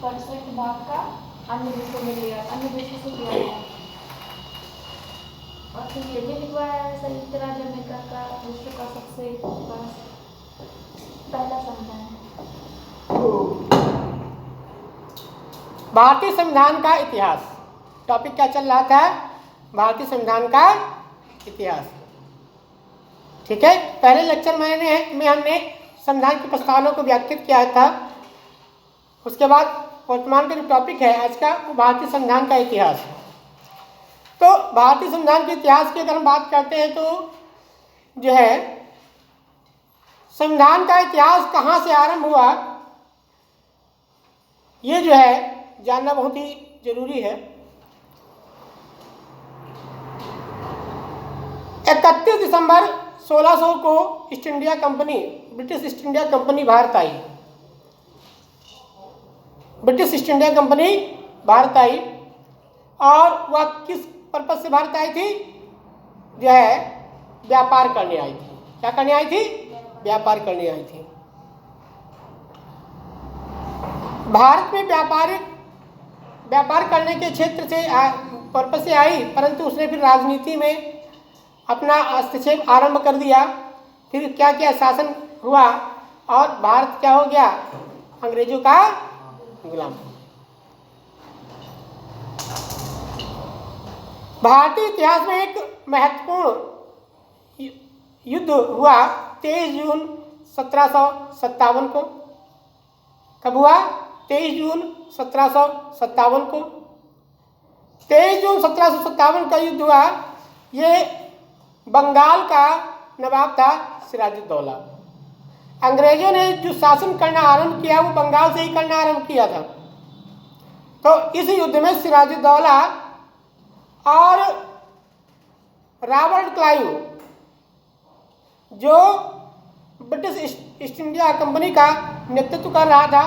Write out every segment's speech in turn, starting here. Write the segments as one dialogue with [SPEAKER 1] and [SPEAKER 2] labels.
[SPEAKER 1] Percent भाग का अन्य देशों से लिया गया। और फिर ये भी लिखवा है संयुक्त राज्य अमेरिका का विश्व का सबसे बड़ा पहला संविधान है।
[SPEAKER 2] भारतीय संविधान का इतिहास टॉपिक क्या चल रहा था? भारतीय संविधान का इतिहास। ठीक है, पहले लेक्चर में हमने संविधान की प्रस्तावना को व्याख्यात किया था। उसके बाद वर्तमान का जो टॉपिक है आज का वो भारतीय संविधान का इतिहास। तो भारतीय संविधान के इतिहास की अगर हम बात करते हैं तो जो है संविधान का इतिहास कहाँ से आरंभ हुआ ये जो है जानना बहुत ही जरूरी है। 31 दिसंबर 1600 को east India company, British east India company Bharat आई। British east India company Bharat आई और वह किस पर्पज से भारत आई थी? जो है व्यापार करने आई थी। क्या करने आई थी? व्यापार करने आई थी। भारत में व्यापार करने के क्षेत्र से पर्पज से आई, परंतु उसने फिर राजनीति में अपना हस्तक्षेप आरंभ कर दिया। फिर क्या क्या शासन हुआ और भारत क्या हो गया? अंग्रेजों का गुलाम। भारतीय इतिहास में एक महत्वपूर्ण युद्ध हुआ 23 जून 1757 को। कब हुआ? 23 जून 1757 को। 23 जून 1757 का युद्ध हुआ। ये बंगाल का नवाब था सिराजुद्दौला। अंग्रेजों ने जो शासन करना आरंभ किया वो बंगाल से ही करना आरंभ किया था। तो इस युद्ध में सिराजुद्दौला और रॉबर्ट क्लाइव जो ब्रिटिश ईस्ट इंडिया कंपनी का नेतृत्व कर रहा था,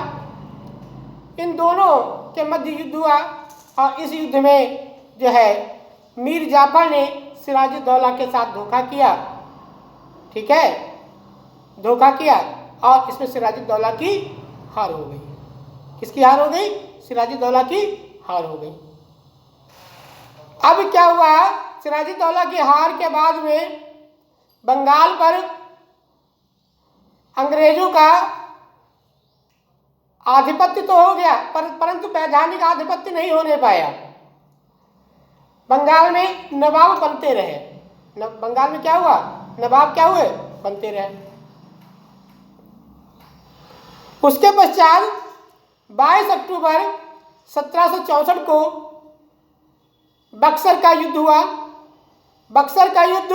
[SPEAKER 2] इन दोनों के मध्य युद्ध हुआ। और इस युद्ध में जो है मीर जाफर ने सिराजुद्दौला के साथ धोखा किया। ठीक है, धोखा किया और इसमें सिराजुद्दौला की हार हो गई। किसकी हार हो गई? सिराजुद्दौला की हार हो गई। अब क्या हुआ? सिराजुद्दौला की हार के बाद में बंगाल पर अंग्रेजों का आधिपत्य तो हो गया, परंतु वैधानिक आधिपत्य नहीं होने पाया। बंगाल में नवाब बनते रहे। बंगाल में क्या हुआ? नवाब क्या हुए? बनते रहे। उसके पश्चात 22 अक्टूबर 1764 को बक्सर का युद्ध हुआ। बक्सर का युद्ध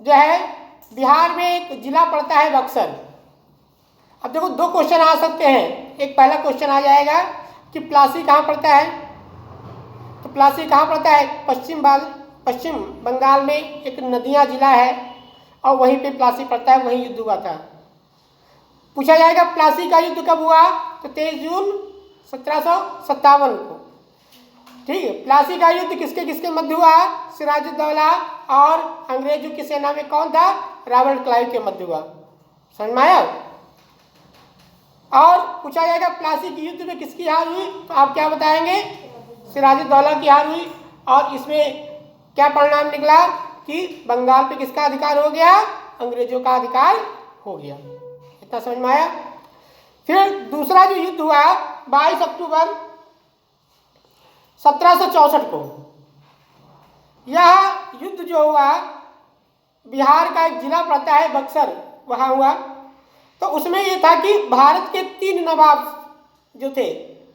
[SPEAKER 2] जो है बिहार में एक जिला पड़ता है बक्सर। अब देखो दो क्वेश्चन आ सकते हैं। एक पहला क्वेश्चन आ जाएगा कि प्लासी कहाँ पड़ता है? तो प्लासी कहाँ पड़ता है? पश्चिम बंगाल में एक नदिया जिला है और वहीं पे प्लासी पड़ता है, वहीं युद्ध हुआ था। पूछा जाएगा प्लासी का युद्ध कब हुआ? तो 23 जून 1757 को। ठीक है, प्लासी का युद्ध किसके किसके मध्य हुआ? सिराजुद्दौला और अंग्रेजों की सेना में कौन था? रॉबर्ट क्लाइव के मध्य हुआ। समझ में आया? और पूछा जाएगा प्लासी के युद्ध में किसकी हार हुई? तो आप क्या बताएंगे? सिराजुद्दौला की हार हुई। और इसमें क्या परिणाम निकला कि बंगाल पे किसका अधिकार हो गया? अंग्रेजों का अधिकार हो गया। इतना समझ में आया? फिर दूसरा जो युद्ध हुआ 22 अक्टूबर 1764 को, यह युद्ध जो हुआ बिहार का एक जिला पड़ता है बक्सर, वहाँ हुआ। तो उसमें ये था कि भारत के 3 नवाब जो थे,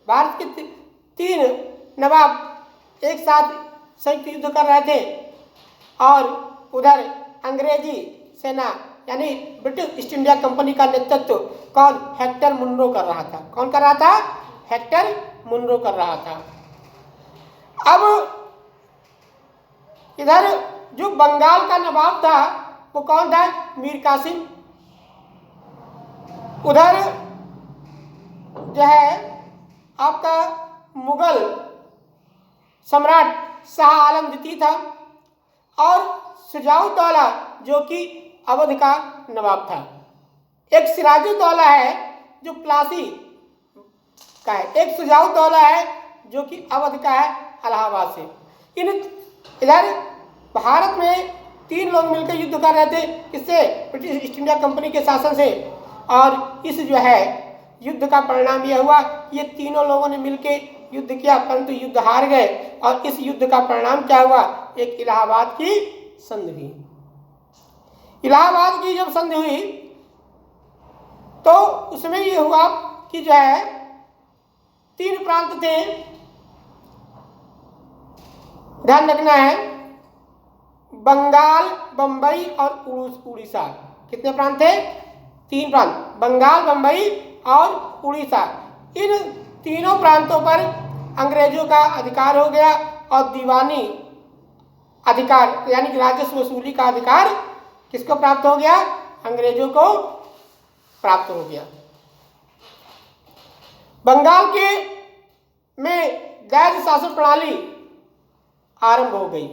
[SPEAKER 2] भारत के 3 नवाब एक साथ संयुक्त युद्ध कर रहे थे और उधर अंग्रेजी सेना यानी ब्रिटिश ईस्ट इंडिया कंपनी का नेतृत्व कौन? हेक्टर मुनरो कर रहा था। कौन कर रहा था? हेक्टर मुनरो कर रहा था। अब इधर जो बंगाल का नवाब था वो कौन था? मीर कासिम। उधर जो है आपका मुगल सम्राट शाह आलम द्वितीय था और सिराजुद्दौला जो कि अवध का नवाब था। एक सिराजुद्दौला है जो प्लासी का है, एक शुजाउद्दौला है जो कि अवध का है, इलाहाबाद से। इन इधर भारत में 3 लोग मिलकर युद्ध कर रहे थे, किससे? ब्रिटिश ईस्ट इंडिया कंपनी के शासन से। और इस जो है युद्ध का परिणाम यह हुआ, ये तीनों लोगों ने मिलकर युद्ध किया, परंतु युद्ध हार गए। और इस युद्ध का परिणाम क्या हुआ? एक इलाहाबाद की संधि हुई। इलाहाबाद की जब संधि हुई तो उसमें ये हुआ कि जो है 3 प्रांत थे, ध्यान रखना है, बंगाल, बंबई और उड़ीसा। कितने प्रांत थे? 3 प्रांत, बंगाल, बंबई और उड़ीसा। इन तीनों प्रांतों पर अंग्रेजों का अधिकार हो गया और दीवानी अधिकार यानी कि राजस्व वसूली का अधिकार किसको प्राप्त हो गया? अंग्रेजों को प्राप्त हो गया। बंगाल के में दैज शासन प्रणाली आरंभ हो गई।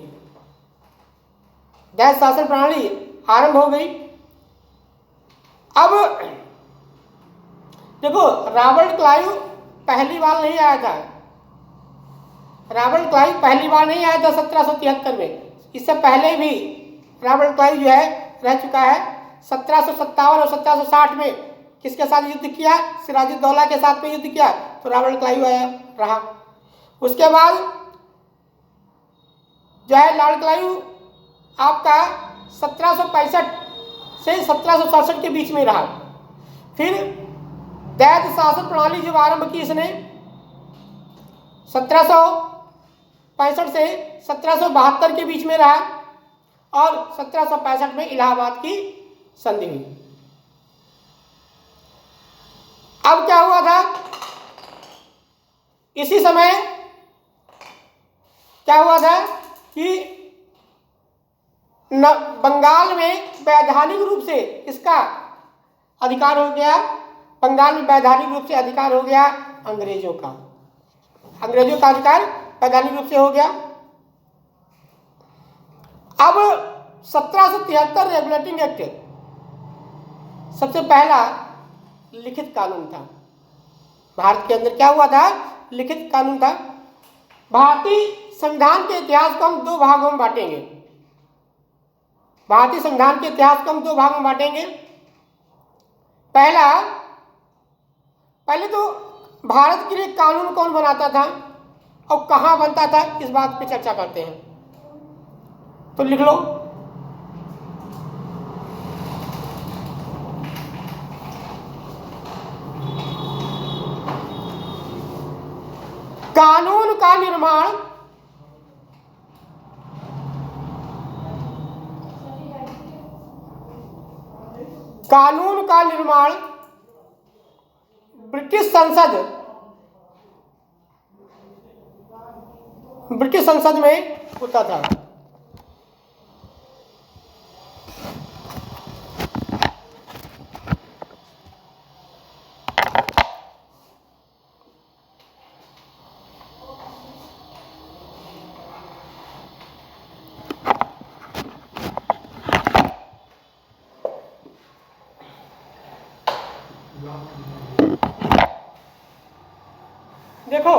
[SPEAKER 2] दैज शासन प्रणाली आरंभ हो गई। अब देखो, रॉबर्ट क्लाइव पहली बार नहीं आया था। रॉबर्ट क्लाइव पहली बार नहीं आया था 1773 में। इससे पहले भी रॉबर्ट क्लाइव जो है रह चुका है। 1757 और 1760 में किसके साथ युद्ध किया? सिराजुद्दौला के साथ में युद्ध किया, तो रॉबर्ट क्लाइव आया रहा। उसके बाद जो है लॉर्ड क्लाइव आपका 1765 से 1767 के बीच में रहा। फिर दैज शासन प्रणाली जब आरंभ की इसने 1765 से 1772 के बीच में रहा और 1765 में इलाहाबाद की संधि हुई। अब क्या हुआ था? इसी समय क्या हुआ था कि बंगाल में वैधानिक रूप से इसका अधिकार हो गया। बंगाल में वैधानिक रूप से अधिकार हो गया अंग्रेजों का। अंग्रेजों का अधिकार वैधानिक रूप से हो गया। अब 1773 रेगुलेटिंग एक्ट सबसे पहला लिखित कानून था। भारत के अंदर क्या हुआ था? लिखित कानून था। भारतीय संविधान के इतिहास को हम 2 भागों में बांटेंगे। भारतीय संविधान के इतिहास को हम 2 भागों में बांटेंगे। पहले तो भारत के लिए कानून कौन बनाता था और कहाँ बनता था, इस बात पे चर्चा करते हैं। तो लिख लो, कानून का निर्माण ब्रिटिश संसद में होता था। देखो,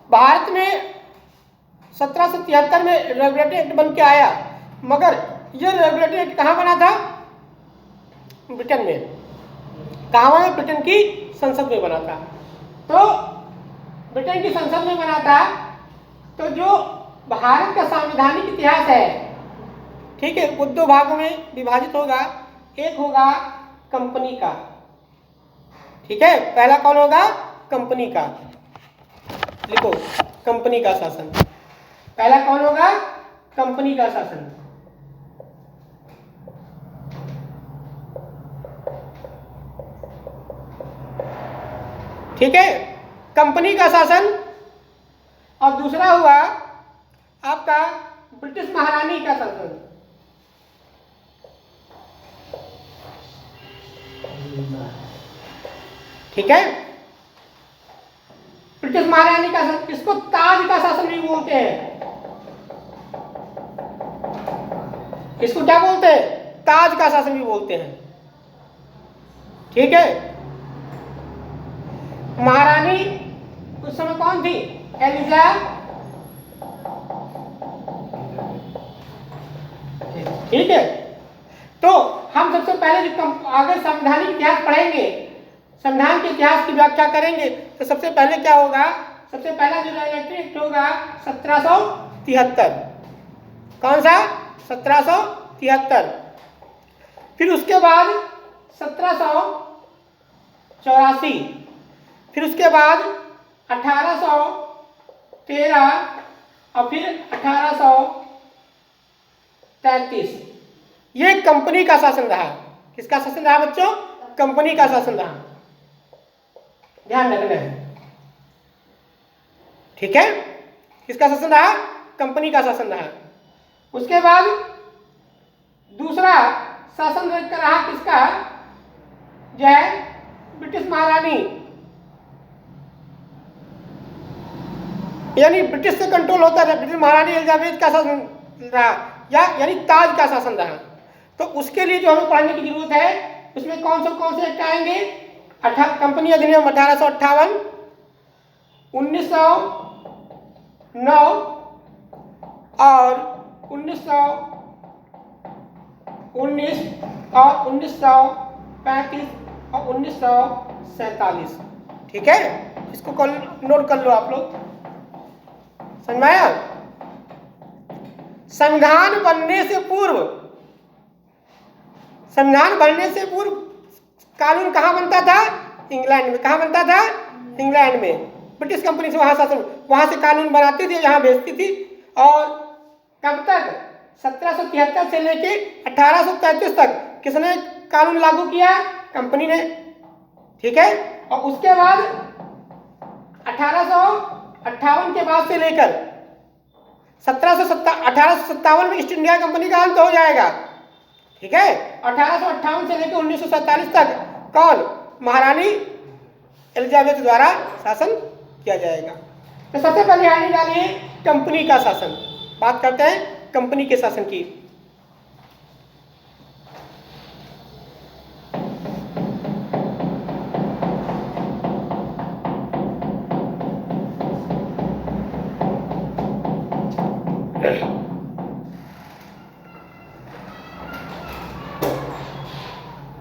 [SPEAKER 2] भारत में 1773 में रेगुलेटरी एक्ट बन के आया, मगर यह रेगुलेटरी एक्ट कहाँ बना था? ब्रिटेन में। कहाँ बना? ब्रिटेन की संसद में बना था। तो ब्रिटेन की संसद में बना था। तो जो भारत का संवैधानिक इतिहास है, ठीक है, वो 2 भागों में विभाजित होगा। एक होगा कंपनी का, ठीक है। पहला कौन होगा? कंपनी का। लिखो, कंपनी का शासन। पहला कौन होगा? कंपनी का शासन। ठीक है, कंपनी का शासन। और दूसरा हुआ आपका ब्रिटिश महारानी का शासन। ठीक है, ब्रिटिश महारानी का शासन, इसको ताज का शासन भी बोलते हैं। इसको क्या बोलते हैं? ताज का शासन भी बोलते हैं। ठीक है, महारानी उस समय कौन थी? एलिजाबेथ। ठीक है, तो हम सबसे पहले जो अगर संवैधानिक इतिहास पढ़ेंगे, संविधान के इतिहास की व्याख्या करेंगे, तो सबसे पहले क्या होगा? सबसे पहला जो रेगुलेटरी एक्ट होगा 1773। कौन सा? 1773। फिर उसके बाद 1784, फिर उसके बाद 1813 और फिर 1833। ये कंपनी का शासन रहा। किसका शासन रहा बच्चों? कंपनी का शासन रहा। ध्यान रखना है, ठीक है? किसका शासन रहा? कंपनी का शासन रहा। उसके बाद दूसरा शासन रहा किसका? जो है ब्रिटिश महारानी, यानी ब्रिटिश से कंट्रोल होता रहा। ब्रिटिश महारानी एलिजाबेथ का शासन रहा, या यानी ताज का शासन रहा। तो उसके लिए जो हमें पढ़ने की जरूरत है, उसमें कौन से एक्ट आएंगे? कंपनी अधिनियम 1858, 1909 और 1919 और 1935 और 1947। ठीक है, इसको नोट कर लो आप लोग। समझ में आया? संविधान बनने से पूर्व कानून कहाँ बनता था? इंग्लैंड में। कहाँ बनता था? इंग्लैंड में। ब्रिटिश कंपनी से वहां से कानून बनाती थी, यहाँ भेजती थी। और कब तक? 1773 से लेके 1833 तक किसने कानून लागू किया? कंपनी ने। ठीक है, और उसके बाद 1858 के बाद से लेकर 1857 में ईस्ट इंडिया कंपनी का अंत हो जाएगा। ठीक है, 1858 से लेकर 1947 तक कौन? महारानी एलिजाबेथ द्वारा शासन किया जाएगा। तो सबसे पहले आने डालिए कंपनी का शासन। बात करते हैं कंपनी के शासन की।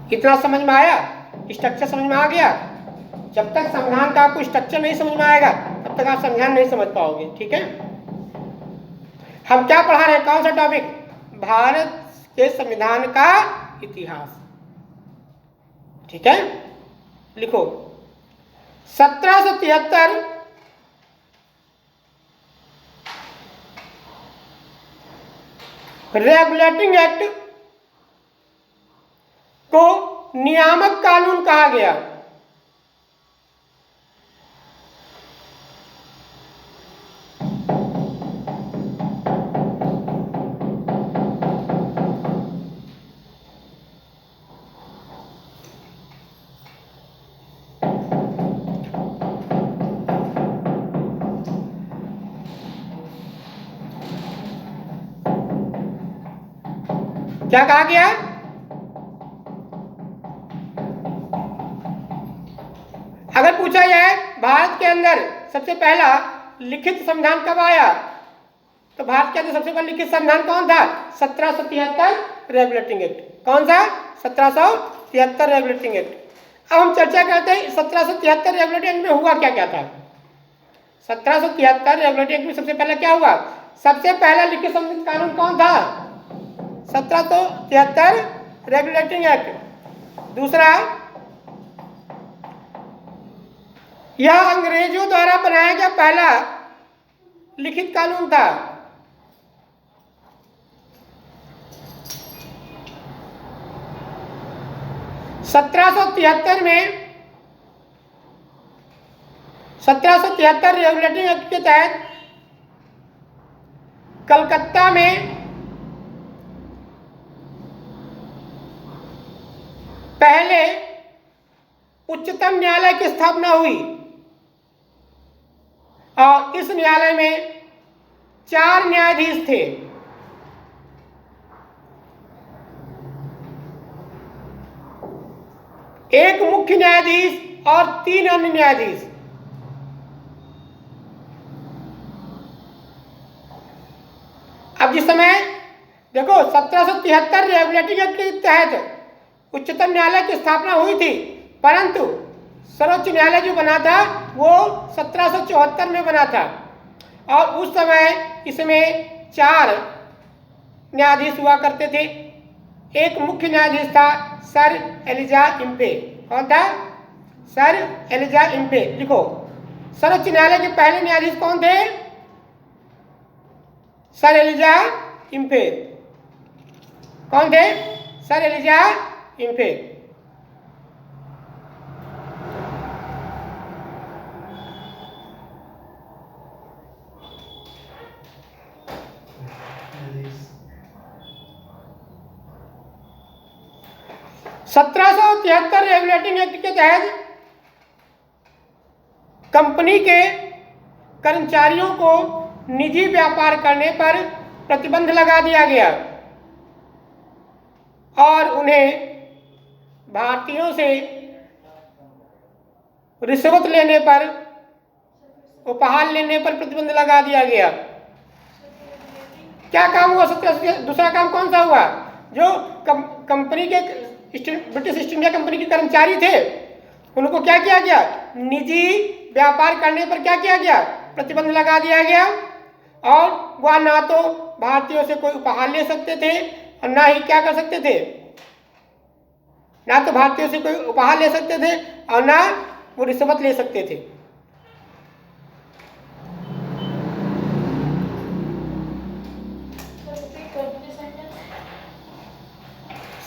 [SPEAKER 2] इतना समझ में आया? स्ट्रक्चर समझ में आ गया? जब तक संविधान का आपको स्ट्रक्चर नहीं समझ में आएगा, तब तक आप संविधान नहीं समझ पाओगे। ठीक है, हम क्या पढ़ा रहे हैं? कौन सा टॉपिक? भारत के संविधान का इतिहास। ठीक है, लिखो 1773 रेगुलेटिंग एक्ट को नियामक कानून कहा गया। क्या कहा गया? अगर पूछा जाए भारत के अंदर सबसे पहला लिखित संविधान कब आया, तो भारत के अंदर सबसे पहला लिखित संविधान कौन था? 1773 रेगुलेटिंग एक्ट। कौन सा? 1773 रेगुलेटिंग एक्ट। अब हम चर्चा करते हैं 1773 रेगुलेटिंग एक्ट में हुआ क्या क्या था। 1773 रेगुलेटिंग एक्ट में सबसे पहला क्या हुआ? सबसे पहला लिखित संविधान कानून कौन था? 1773 रेगुलेटिंग एक्ट। दूसरा, यह अंग्रेजों द्वारा बनाया गया पहला लिखित कानून था। में 1773 रेगुलेटिंग एक्ट के तहत कलकत्ता में पहले उच्चतम न्यायालय की स्थापना हुई और इस न्यायालय में 4 न्यायाधीश थे। एक मुख्य न्यायाधीश और 3 अन्य न्यायाधीश। अब जिस समय देखो 1773 रेगुलेटिंग एक्ट के तहत उच्चतम न्यायालय की स्थापना हुई थी, परंतु सर्वोच्च न्यायालय जो बना था वो 1774 में बना था और उस समय इसमें 4 न्यायाधीश हुआ करते थे। एक मुख्य न्यायाधीश था सर एलिजा इम्पे। कौन था? Sir Elijah Impey. लिखो, सर्वोच्च न्यायालय के पहले न्यायाधीश कौन थे? Sir Elijah Impey. कौन थे? Sir Elijah Impey. सत्रह सौ 73 रेगुलेटिंग एक्ट के तहत कंपनी के कर्मचारियों को निजी व्यापार करने पर प्रतिबंध लगा दिया गया और उन्हें भारतीयों से रिश्वत लेने पर, उपहार लेने पर प्रतिबंध लगा दिया गया। क्या काम हुआ? दूसरा काम कौन सा हुआ? जो कंपनी के ब्रिटिश ईस्ट इंडिया कंपनी के कर्मचारी थे उनको क्या किया गया? निजी व्यापार करने पर क्या किया गया? प्रतिबंध लगा दिया गया और वह ना तो भारतीयों से कोई उपहार ले सकते थे और ना ही क्या कर सकते थे, ना तो भारतीयों से कोई उपहार ले सकते थे और ना वो रिश्वत ले सकते थे।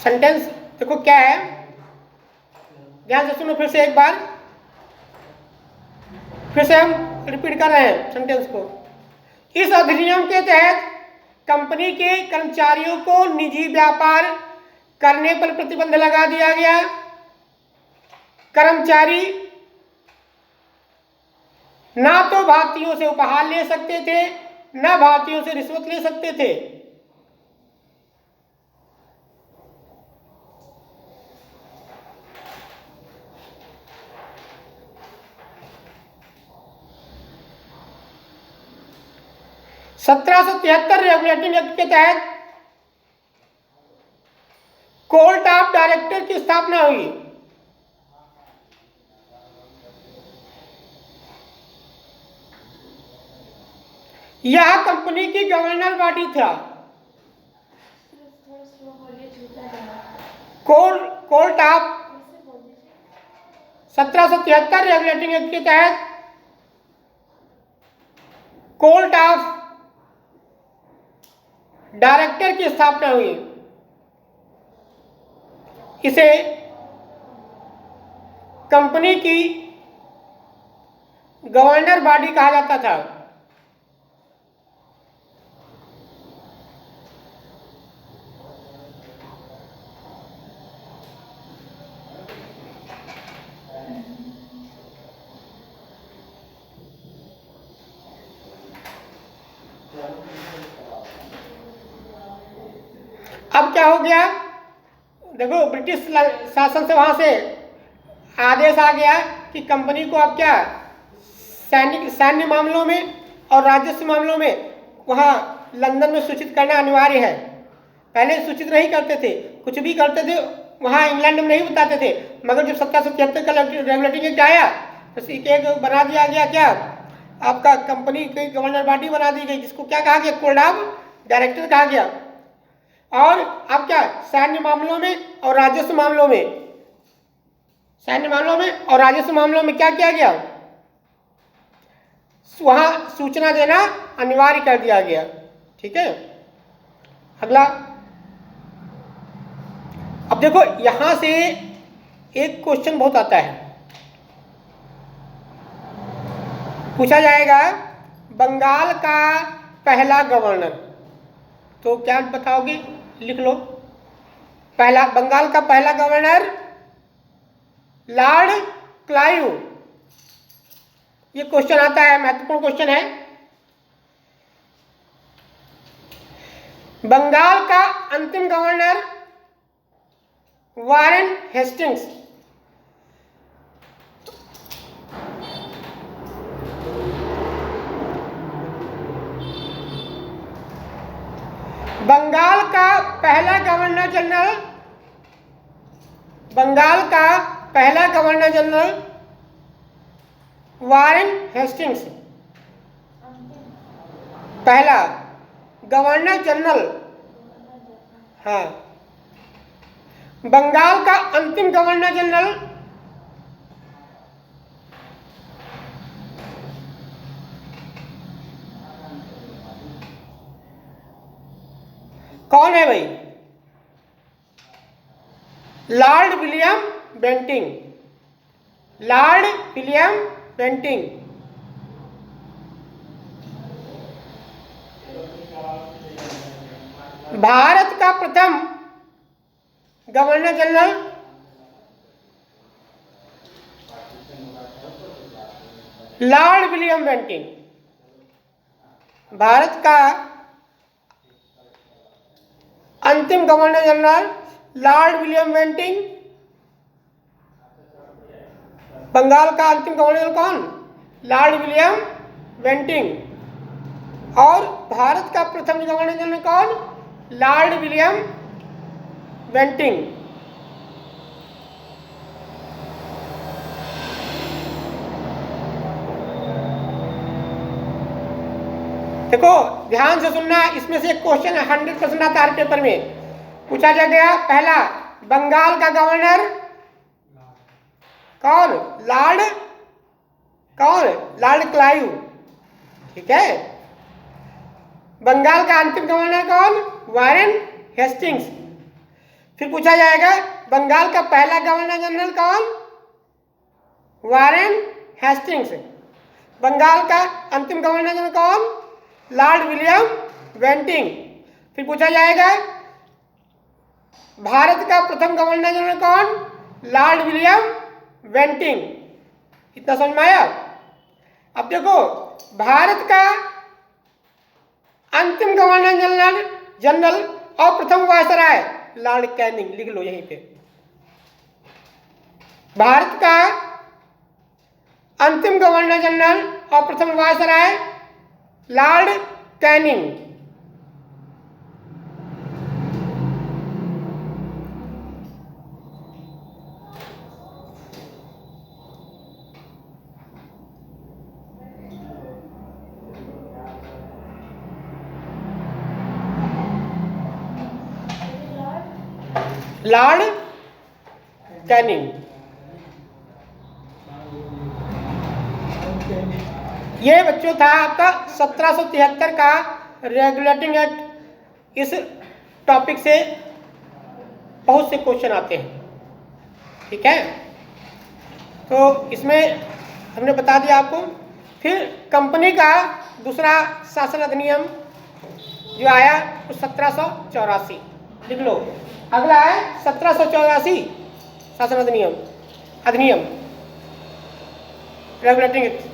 [SPEAKER 2] सेंटेंस देखो क्या है, ध्यान से सुनो फिर से एक बार, फिर से हम रिपीट कर रहे हैं सेंटेंस को। इस अधिनियम के तहत कंपनी के कर्मचारियों को निजी व्यापार करने पर प्रतिबंध लगा दिया गया। कर्मचारी ना तो भारतीयों से उपहार ले सकते थे, ना भारतीयों से रिश्वत ले सकते थे। सत्रह सौ 73 रेगुलेटिंग एक्ट के तहत कोर्ट ऑफ डायरेक्टर की स्थापना हुई। यह कंपनी की गवर्नर बॉडी था। कोर्ट ऑफ 1773 रेगुलेटिंग एक्ट के तहत कोर्ट ऑफ डायरेक्टर की स्थापना हुई। इसे कंपनी की गवर्नर बॉडी कहा जाता था। अब क्या हो गया? देखो ब्रिटिश शासन से वहां से आदेश आ गया कि कंपनी को अब क्या सैन्य मामलों में और राजस्व मामलों में वहाँ लंदन में सूचित करना अनिवार्य है। पहले सूचित नहीं करते थे, कुछ भी करते थे वहाँ इंग्लैंड में नहीं बताते थे, मगर जब 1773 का रेगुलेटिंग एक्ट आया तो एक बना दिया गया, क्या आपका कंपनी की गवर्नर बॉडी बना दी गई, जिसको क्या कहा गया? कोर्ट ऑफ डायरेक्टर कहा गया। और अब क्या सैन्य मामलों में और राजस्व मामलों में, सैन्य मामलों में और राजस्व मामलों में क्या किया गया? वहां सूचना देना अनिवार्य कर दिया गया। ठीक है, अगला। अब देखो यहां से एक क्वेश्चन बहुत आता है, पूछा जाएगा बंगाल का पहला गवर्नर, तो क्या बताओगे? लिख लो। पहला बंगाल का पहला गवर्नर लॉर्ड क्लाइव। ये क्वेश्चन आता है, महत्वपूर्ण क्वेश्चन है। बंगाल का अंतिम गवर्नर वारेन हेस्टिंग्स। बंगाल का पहला गवर्नर जनरल, बंगाल का पहला गवर्नर जनरल वारेन हेस्टिंग्स। पहला गवर्नर जनरल, हाँ। बंगाल का अंतिम गवर्नर जनरल कौन है भाई? Lord William Bentinck, Lord William Bentinck. Bharat का प्रथम governor general, Lord William Bentinck. Bharat का अंतिम governor general Lord William Bentinck. Bengal का अंतिम गवर्नर जनरल कौन? Lord William Bentinck. और भारत का प्रथम गवर्नर जनरल कौन? Lord William Bentinck. देखो ध्यान से सुनना, इसमें से एक क्वेश्चन 100% आता है पेपर में, पूछा जा गया। पहला, बंगाल का गवर्नर कौन? लॉर्ड कौन? Lord Clive. ठीक है। बंगाल का अंतिम गवर्नर कौन? Warren Hastings. फिर पूछा जाएगा बंगाल का पहला गवर्नर जनरल कौन? Warren Hastings. बंगाल का अंतिम गवर्नर जनरल कौन? Lord William Bentinck. फिर पूछा जाएगा भारत का प्रथम गवर्नर जनरल कौन? Lord William Bentinck. इतना समझ में आया? अब देखो भारत का अंतिम गवर्नर जनरल और प्रथम वायसराय लॉर्ड कैनिंग, लिख लो यहीं पे। भारत का अंतिम गवर्नर जनरल और प्रथम viceroy Lord Canning. Lord Canning. ये बच्चों था आपका 1773 का रेगुलेटिंग एक्ट। इस टॉपिक से बहुत से क्वेश्चन आते हैं। ठीक है, तो इसमें हमने बता दिया आपको। फिर कंपनी का दूसरा शासन अधिनियम जो आया वो 1784, लिख लो। अगला है 1784 शासन अधिनियम, रेगुलेटिंग एक्ट।